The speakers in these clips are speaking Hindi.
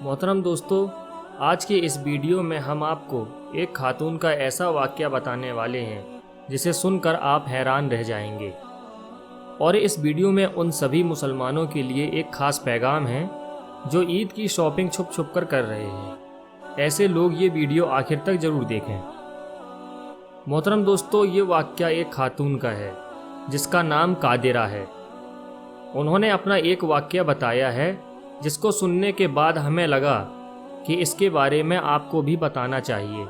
मोहतरम दोस्तों, आज के इस वीडियो में हम आपको एक खातून का ऐसा वाक़या बताने वाले हैं जिसे सुनकर आप हैरान रह जाएंगे। और इस वीडियो में उन सभी मुसलमानों के लिए एक ख़ास पैगाम है जो ईद की शॉपिंग छुप छुप कर रहे हैं। ऐसे लोग ये वीडियो आखिर तक ज़रूर देखें। मोहतरम दोस्तों, ये वाक़या एक खातून का है जिसका नाम कादिरा है। उन्होंने अपना एक वाक़या बताया है जिसको सुनने के बाद हमें लगा कि इसके बारे में आपको भी बताना चाहिए।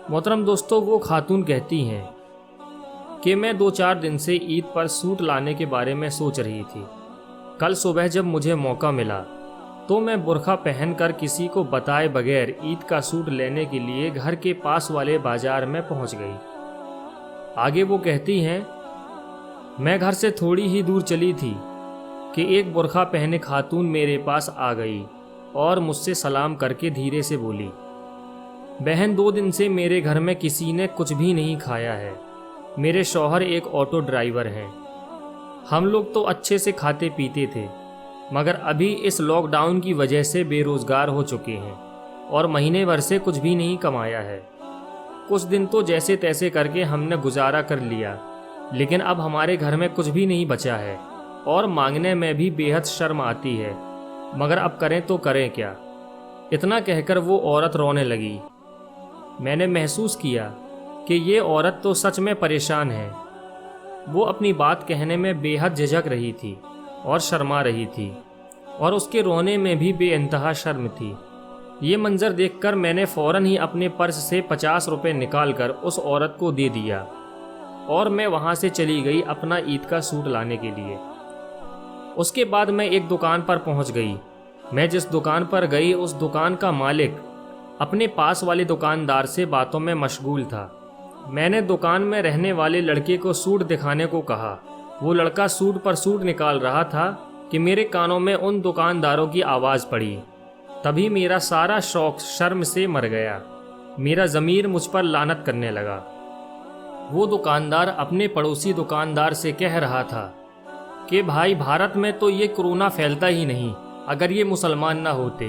मोहतरम दोस्तों, वो खातून कहती हैं कि मैं 2-4 दिन से ईद पर सूट लाने के बारे में सोच रही थी। कल सुबह जब मुझे मौका मिला तो मैं बुर्का पहनकर किसी को बताए बगैर ईद का सूट लेने के लिए घर के पास वाले बाजार में पहुंच गई। आगे वो कहती हैं, मैं घर से थोड़ी ही दूर चली थी कि एक बुर्का पहने खातून मेरे पास आ गई और मुझसे सलाम करके धीरे से बोली, बहन 2 दिन से मेरे घर में किसी ने कुछ भी नहीं खाया है। मेरे शौहर एक ऑटो ड्राइवर हैं। हम लोग तो अच्छे से खाते पीते थे, मगर अभी इस लॉकडाउन की वजह से बेरोज़गार हो चुके हैं और महीने भर से कुछ भी नहीं कमाया है। कुछ दिन तो जैसे तैसे करके हमने गुजारा कर लिया, लेकिन अब हमारे घर में कुछ भी नहीं बचा है और मांगने में भी बेहद शर्म आती है, मगर अब करें तो करें क्या। इतना कहकर वो औरत रोने लगी। मैंने महसूस किया कि ये औरत तो सच में परेशान है। वो अपनी बात कहने में बेहद झिझक रही थी और शर्मा रही थी और उसके रोने में भी बेइंतहा शर्म थी। ये मंजर देखकर मैंने फ़ौरन ही अपने पर्स से 50 रुपये निकालकर उस औरत को दे दिया और मैं वहाँ से चली गई अपना ईद का सूट लाने के लिए। उसके बाद मैं एक दुकान पर पहुँच गई। मैं जिस दुकान पर गई उस दुकान का मालिक अपने पास वाले दुकानदार से बातों में मशगूल था। मैंने दुकान में रहने वाले लड़के को सूट दिखाने को कहा। वो लड़का सूट पर सूट निकाल रहा था कि मेरे कानों में उन दुकानदारों की आवाज़ पड़ी। तभी मेरा सारा शौक शर्म से मर गया। मेरा ज़मीर मुझ पर लानत करने लगा। वो दुकानदार अपने पड़ोसी दुकानदार से कह रहा था कि भाई, भारत में तो ये कोरोना फैलता ही नहीं अगर ये मुसलमान ना होते।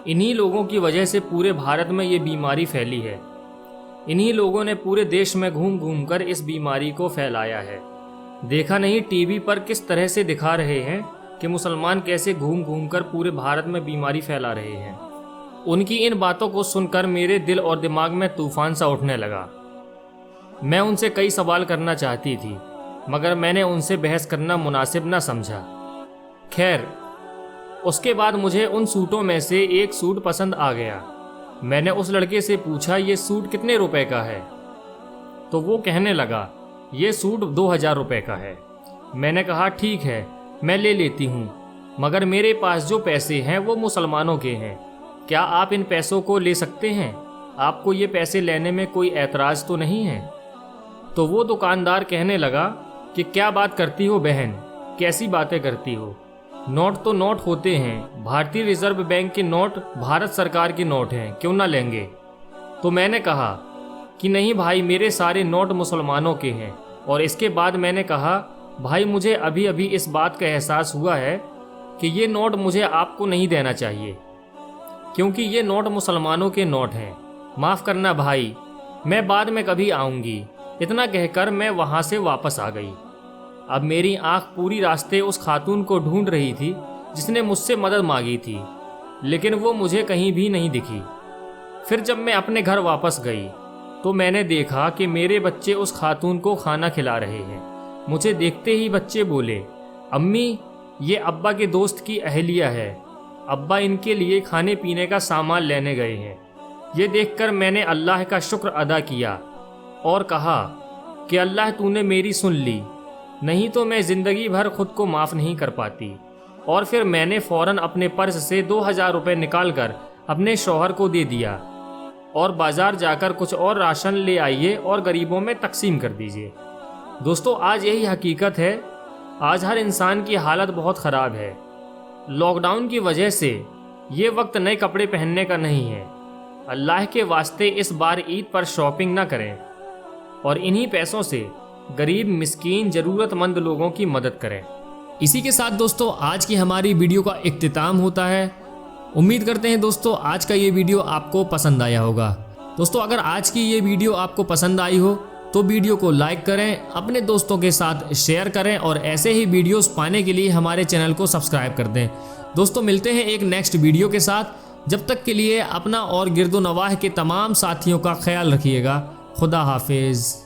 इन्हीं लोगों की वजह से पूरे भारत में ये बीमारी फैली है। इन्हीं लोगों ने पूरे देश में घूम घूम कर इस बीमारी को फैलाया है। देखा नहीं टीवी पर किस तरह से दिखा रहे हैं कि मुसलमान कैसे घूम घूम कर पूरे भारत में बीमारी फैला रहे हैं। उनकी इन बातों को सुनकर मेरे दिल और दिमाग में तूफान सा उठने लगा। मैं उनसे कई सवाल करना चाहती थी, मगर मैंने उनसे बहस करना मुनासिब ना समझा। खैर, उसके बाद मुझे उन सूटों में से एक सूट पसंद आ गया। मैंने उस लड़के से पूछा, ये सूट कितने रुपए का है? तो वो कहने लगा, ये सूट 2000 रुपये का है। मैंने कहा, ठीक है, मैं ले लेती हूँ, मगर मेरे पास जो पैसे हैं वो मुसलमानों के हैं। क्या आप इन पैसों को ले सकते हैं? आपको ये पैसे लेने में कोई ऐतराज़ तो नहीं है? तो वो दुकानदार कहने लगा कि क्या बात करती हो बहन, कैसी बातें करती हो? नोट तो नोट होते हैं। भारतीय रिजर्व बैंक के नोट भारत सरकार के नोट हैं, क्यों ना लेंगे? तो मैंने कहा कि नहीं भाई, मेरे सारे नोट मुसलमानों के हैं। और इसके बाद मैंने कहा, भाई मुझे अभी अभी इस बात का एहसास हुआ है कि ये नोट मुझे आपको नहीं देना चाहिए, क्योंकि ये नोट मुसलमानों के नोट हैं। माफ़ करना भाई, मैं बाद में कभी आऊँगी। इतना कहकर मैं वहाँ से वापस आ गई। अब मेरी आंख पूरी रास्ते उस खातून को ढूंढ रही थी जिसने मुझसे मदद मांगी थी, लेकिन वो मुझे कहीं भी नहीं दिखी। फिर जब मैं अपने घर वापस गई तो मैंने देखा कि मेरे बच्चे उस खातून को खाना खिला रहे हैं। मुझे देखते ही बच्चे बोले, अम्मी, ये अब्बा के दोस्त की अहलिया है। अब्बा इनके लिए खाने पीने का सामान लेने गए हैं। ये देखकर मैंने अल्लाह का शुक्र अदा किया और कहा कि अल्लाह, तूने मेरी सुन ली, नहीं तो मैं ज़िंदगी भर खुद को माफ़ नहीं कर पाती। और फिर मैंने फ़ौरन अपने पर्स से 2000 रुपये निकाल कर अपने शौहर को दे दिया और बाज़ार जाकर कुछ और राशन ले आइए और गरीबों में तकसीम कर दीजिए। दोस्तों, आज यही हकीकत है। आज हर इंसान की हालत बहुत ख़राब है। लॉकडाउन की वजह से ये वक्त नए कपड़े पहनने का नहीं है। अल्लाह के वास्ते इस बार ईद पर शॉपिंग ना करें और इन्हीं पैसों से गरीब, मिस्कीन, ज़रूरतमंद लोगों की मदद करें। इसी के साथ दोस्तों आज की हमारी वीडियो का इख्तिताम होता है। उम्मीद करते हैं दोस्तों आज का ये वीडियो आपको पसंद आया होगा। दोस्तों अगर आज की ये वीडियो आपको पसंद आई हो तो वीडियो को लाइक करें, अपने दोस्तों के साथ शेयर करें और ऐसे ही वीडियोस पाने के लिए हमारे चैनल को सब्सक्राइब कर दें। दोस्तों मिलते हैं एक नेक्स्ट वीडियो के साथ। जब तक के लिए अपना और गिरदो नवाह के तमाम साथियों का ख्याल रखिएगा। खुदा हाफिज़।